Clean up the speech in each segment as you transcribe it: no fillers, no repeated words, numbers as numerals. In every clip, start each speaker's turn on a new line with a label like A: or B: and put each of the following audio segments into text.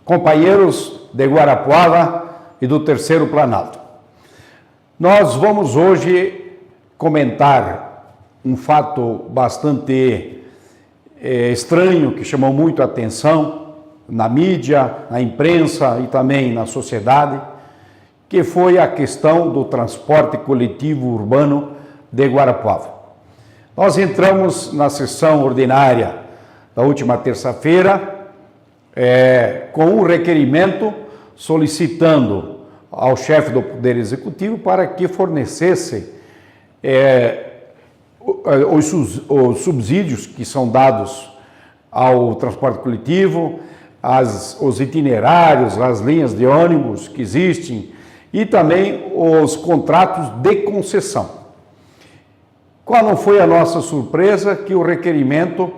A: companheiros de Guarapuava e do Terceiro Planalto. Nós vamos hoje comentar um fato bastante estranho, que chamou muito a atenção na mídia, na imprensa e também na sociedade, que foi a questão do transporte coletivo urbano de Guarapuava. Nós entramos na sessão ordinária da última terça-feira com um requerimento solicitando ao chefe do Poder Executivo para que fornecesse os subsídios que são dados ao transporte coletivo, os itinerários, as linhas de ônibus que existem e também os contratos de concessão. Qual não foi a nossa surpresa que o requerimento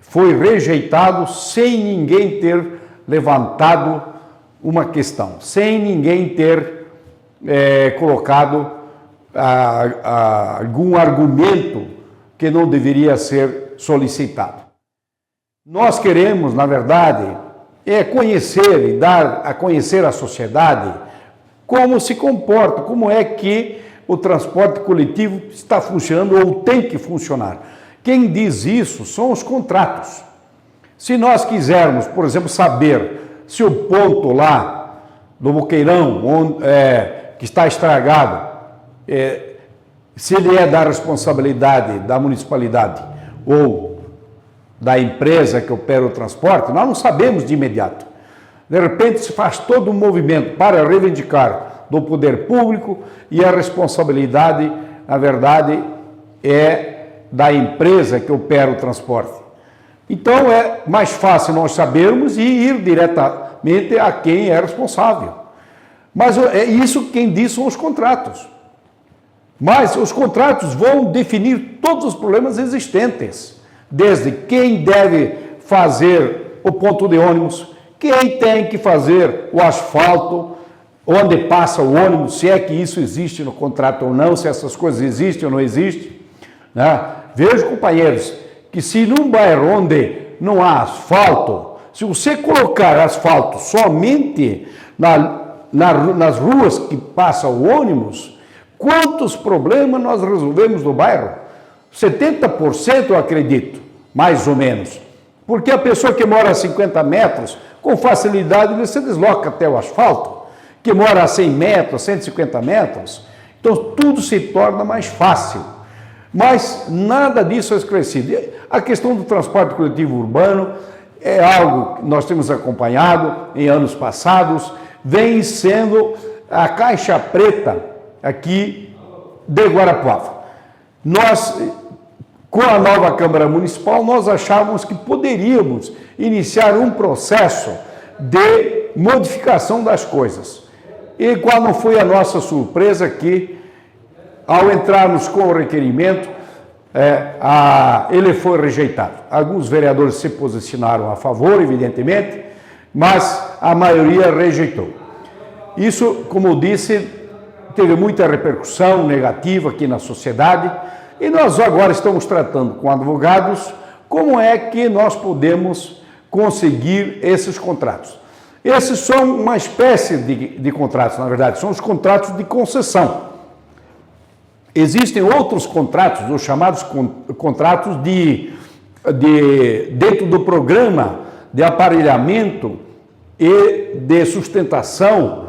A: foi rejeitado sem ninguém ter levantado uma questão, sem ninguém ter colocado algum argumento que não deveria ser solicitado. Nós queremos, na verdade, conhecer e dar a conhecer à sociedade como se comporta, como é que o transporte coletivo está funcionando ou tem que funcionar. Quem diz isso são os contratos. Se nós quisermos, por exemplo, saber se o ponto lá do Boqueirão, que está estragado, se ele é da responsabilidade da municipalidade ou da empresa que opera o transporte, nós não sabemos de imediato. De repente se faz todo um movimento para reivindicar do poder público e a responsabilidade, na verdade, é da empresa que opera o transporte. Então é mais fácil nós sabermos e ir diretamente a quem é responsável. Mas é isso quem diz são os contratos. Mas os contratos vão definir todos os problemas existentes, desde quem deve fazer o ponto de ônibus, quem tem que fazer o asfalto, onde passa o ônibus, se é que isso existe no contrato ou não, se essas coisas existem ou não existem. Né? Vejo, companheiros, que se num bairro onde não há asfalto, se você colocar asfalto somente nas ruas que passa o ônibus, quantos problemas nós resolvemos no bairro? 70% eu acredito, mais ou menos. Porque a pessoa que mora a 50 metros, com facilidade, você desloca até o asfalto, que mora a 100 metros, 150 metros, então tudo se torna mais fácil. Mas nada disso é esclarecido. A questão do transporte coletivo urbano é algo que nós temos acompanhado em anos passados, vem sendo a caixa preta aqui de Guarapuava. Nós, com a nova Câmara Municipal, nós achávamos que poderíamos iniciar um processo de modificação das coisas. E qual não foi a nossa surpresa que, ao entrarmos com o requerimento, ele foi rejeitado. Alguns vereadores se posicionaram a favor, evidentemente, mas a maioria rejeitou. Isso, como eu disse, teve muita repercussão negativa aqui na sociedade e nós agora estamos tratando com advogados como é que nós podemos conseguir esses contratos. Esses são uma espécie de contratos, na verdade, são os contratos de concessão. Existem outros contratos, os chamados contratos dentro do programa de aparelhamento e de sustentação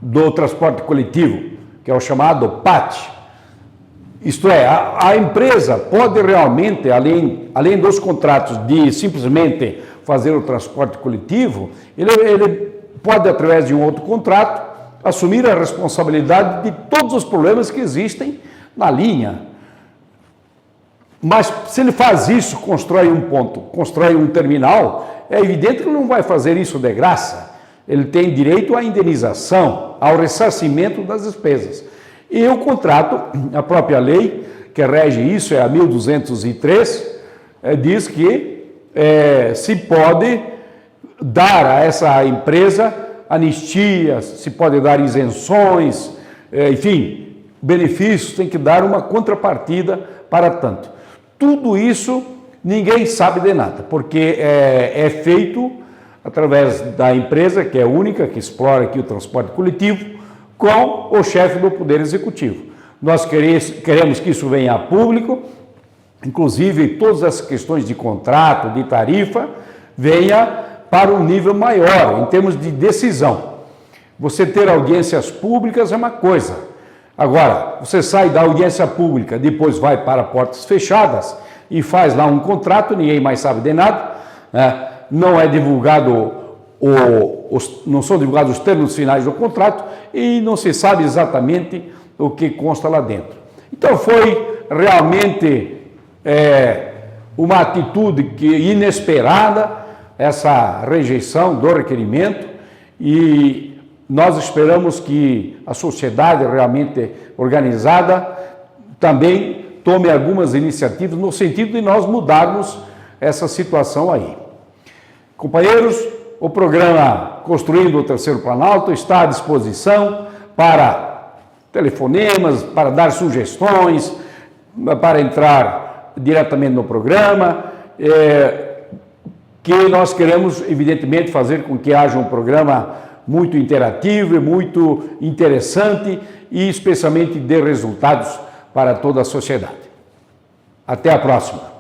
A: do transporte coletivo, que é o chamado PAT. Isto é, a empresa pode realmente, além dos contratos de simplesmente fazer o transporte coletivo, ele pode, através de um outro contrato, assumir a responsabilidade de todos os problemas que existem na linha. Mas se ele faz isso, constrói um ponto, constrói um terminal, é evidente que ele não vai fazer isso de graça. Ele tem direito à indenização, ao ressarcimento das despesas. E o contrato, a própria lei que rege isso, é a 1203, diz que se pode dar a essa empresa anistias, se pode dar isenções, enfim, benefícios, tem que dar uma contrapartida para tanto. Tudo isso ninguém sabe de nada, porque é feito através da empresa, que é a única que explora aqui o transporte coletivo, com o chefe do Poder Executivo. Nós queremos que isso venha a público, inclusive todas as questões de contrato, de tarifa, venha para um nível maior, em termos de decisão. Você ter audiências públicas é uma coisa. Agora, você sai da audiência pública, depois vai para portas fechadas e faz lá um contrato, ninguém mais sabe de nada, né? Não é divulgado, não são divulgados os termos finais do contrato e não se sabe exatamente o que consta lá dentro. Então foi realmente uma atitude inesperada, essa rejeição do requerimento, e nós esperamos que a sociedade realmente organizada também tome algumas iniciativas no sentido de nós mudarmos essa situação aí. Companheiros, o programa Construindo o Terceiro Planalto está à disposição para telefonemas, para dar sugestões, para entrar diretamente no programa, que nós queremos, evidentemente, fazer com que haja um programa muito interativo e muito interessante e especialmente dê resultados para toda a sociedade. Até a próxima.